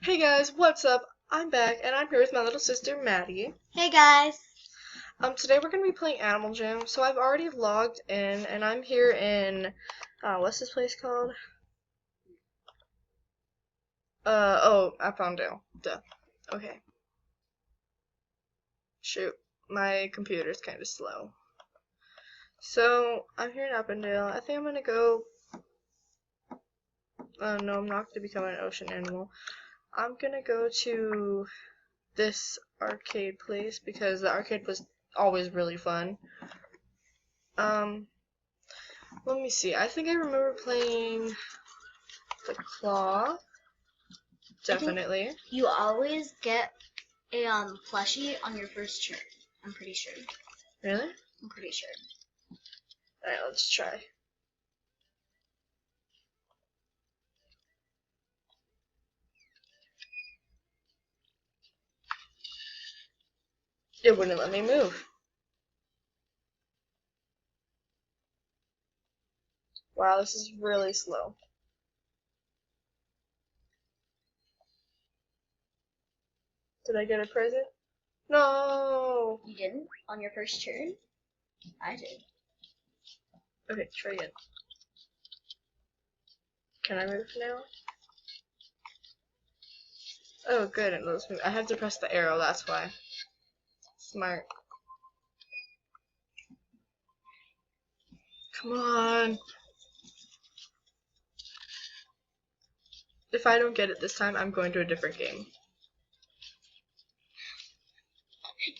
Hey guys, what's up? I'm back and I'm here with my little sister Maddie. Hey guys. Today we're gonna be playing Animal Jam. So I've already logged in and I'm here in what's this place called? Oh, Appondale. Duh. Okay. Shoot. My computer's kinda slow. So I'm here in Appondale. I think I'm gonna go no, I'm not gonna become an ocean animal. I'm gonna go to this arcade place because the arcade was always really fun. Let me see. I think I remember playing the claw. Definitely. You always get a plushie on your first turn. I'm pretty sure. Really? I'm pretty sure. Alright, let's try. It wouldn't let me move. Wow, this is really slow. Did I get a present? No! You didn't on your first turn? I did. Okay, try again. Can I move now? Oh, good, it lets me. I have to press the arrow, that's why. Smart. Come on! If I don't get it this time, I'm going to a different game.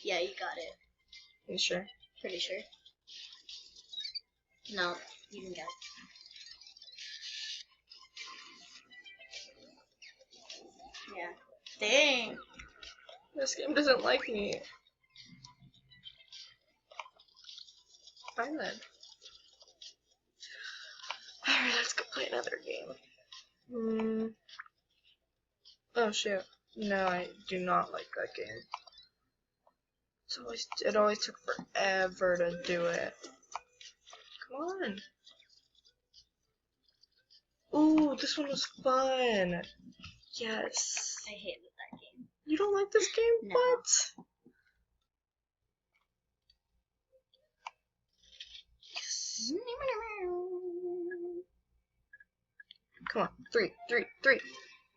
Yeah, you got it. You sure? Pretty sure. No, you didn't get it. Yeah. Dang. This game doesn't like me. Fine then. Alright, let's go play another game. Oh shoot. No, I do not like that game. It always took forever to do it. Come on. Ooh, this one was fun. Yes. I hated that game. You don't like this game? No. What? Yes. Come on. Three.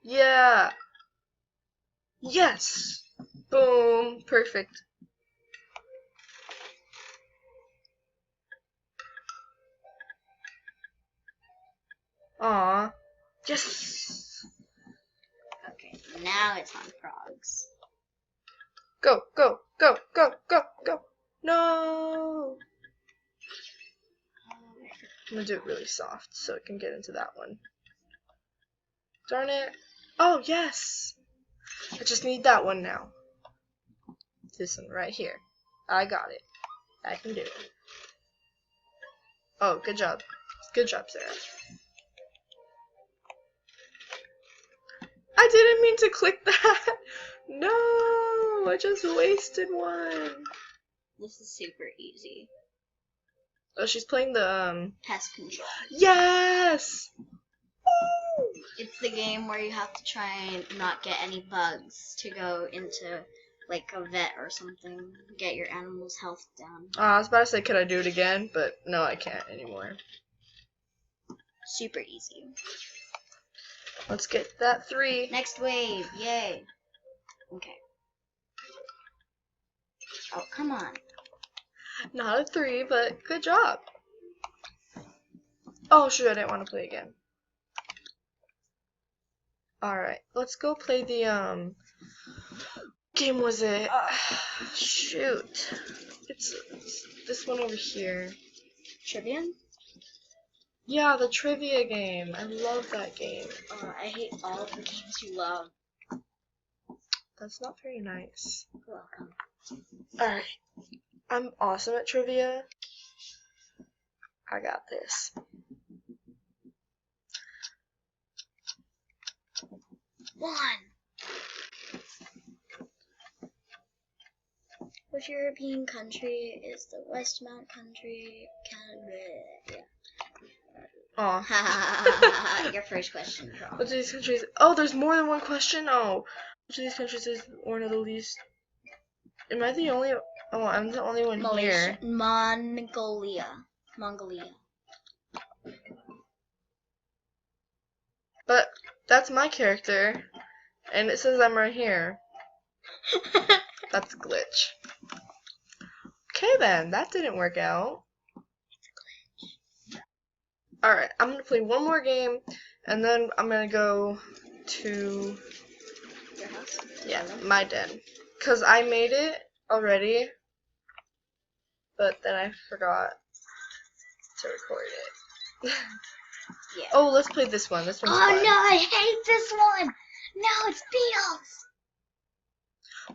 Yeah. Yes. Boom. Perfect. Aw. Yes. Okay, now it's on frogs. Go. No. I'm gonna do it really soft so it can get into that one. Darn it. Oh, yes. I just need that one now. This one right here. I got it. I can do it. Oh, good job. Good job, Sarah. I didn't mean to click that. No, I just wasted one. This is super easy. Oh, she's playing the Pest control. Yes. Woo! It's the game where you have to try and not get any bugs to go into like a vet or something. Get your animal's health down. I was about to say, could I do it again? But no, I can't anymore. Super easy. Let's get that 3. Next wave. Yay. Okay. Oh, come on. Not a 3, but good job. Oh, shoot, I didn't want to play again. Alright, let's go play the, game was it? Shoot. It's this one over here. Trivia? Yeah, the trivia game. I love that game. I hate all of the games you love. That's not very nice. You're welcome. Alright. I'm awesome at trivia. I got this. One. Which European country is the Westmount country? Canada. Yeah. Aw. Your first question wrong. Which of these countries Oh, there's more than one question? Oh. Which of these countries is one of the least... Am I the only... Oh, I'm the only one here. Mongolia. But that's my character. And it says I'm right here. That's a glitch. Okay then, that didn't work out. Alright, I'm gonna play one more game, and then I'm gonna go to... Your house? Yeah, my den. Because I made it already, but then I forgot to record it. Yeah. Oh, let's play this one. This one's fun. No, I hate this one. No, it's beetles.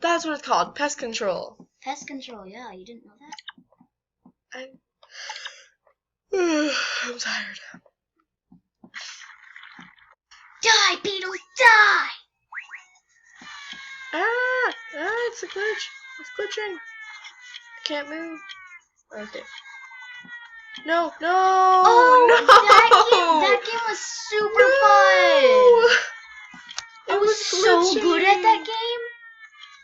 That's what it's called, pest control. Pest control, yeah, you didn't know that? I'm tired. Die, beetles, die! It's a glitch. It's glitching. I can't move. Okay. No, no, Oh, no! that game was super fun. I was so glitching. good at that game.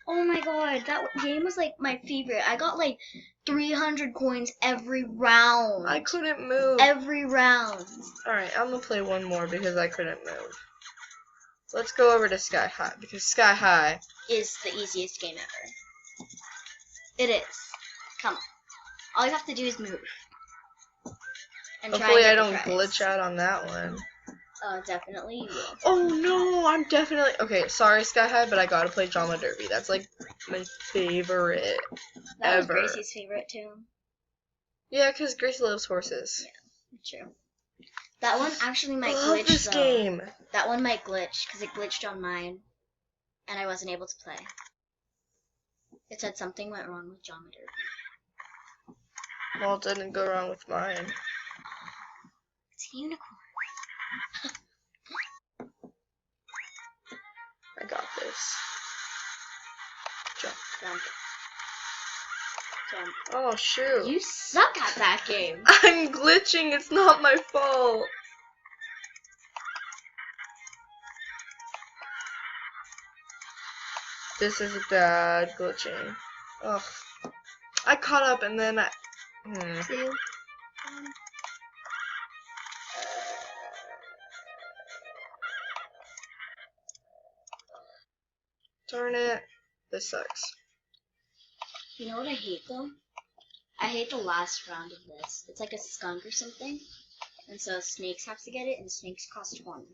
Oh my god, that game was like my favorite. I got like 300 coins every round. I couldn't move. Every round. Alright, I'm gonna play one more because I couldn't move. Let's go over to Sky High because Sky High is the easiest game ever. It is. Come on. All you have to do is move. And hopefully try I and don't get the prize. glitch out on that one. Definitely you will. Oh no, I'm definitely... Okay, sorry Sky High, but I gotta play Drama Derby. That's like my favorite That ever. was Gracie's favorite too. Yeah, because Gracie loves horses. Yeah, true. That one actually might I love glitch this though. game. That one might glitch because it glitched on mine, and I wasn't able to play. It said something went wrong with Drama Derby. Well, it didn't go wrong with mine. It's a unicorn. I got this. Jump. Jump. Jump. Oh shoot. You suck at that game. I'm glitching, it's not my fault. This is bad glitching. Ugh. I caught up and then I... 2, 1. Darn it. This sucks. You know what I hate though? I hate the last round of this. It's like a skunk or something. And so snakes have to get it, and snakes cost 20.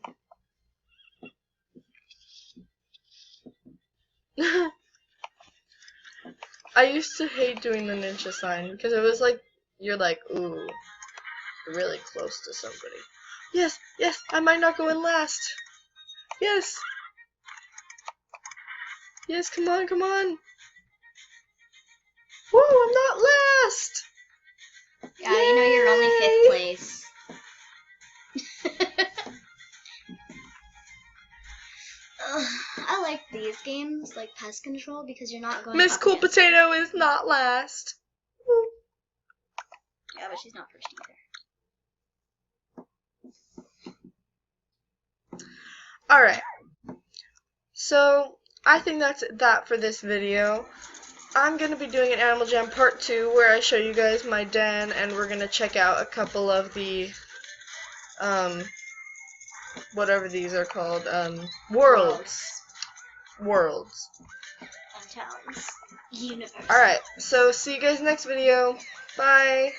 I used to hate doing the ninja sign because it was like, you're like, ooh, you're really close to somebody. Yes, yes, I might not go in last. Yes. Yes, come on, come on. Woo, I'm not last. Yeah, you know you're only 5th place. I like these games, like Pest Control, because you're not going Miss up Cool against Potato is not last. Woo. Yeah, but she's not first either. Alright. So, I think that's that for this video. I'm going to be doing an Animal Jam Part 2 where I show you guys my den and we're going to check out a couple of the, whatever these are called, worlds. Worlds. And towns. Universe. Alright, so see you guys next video. Bye.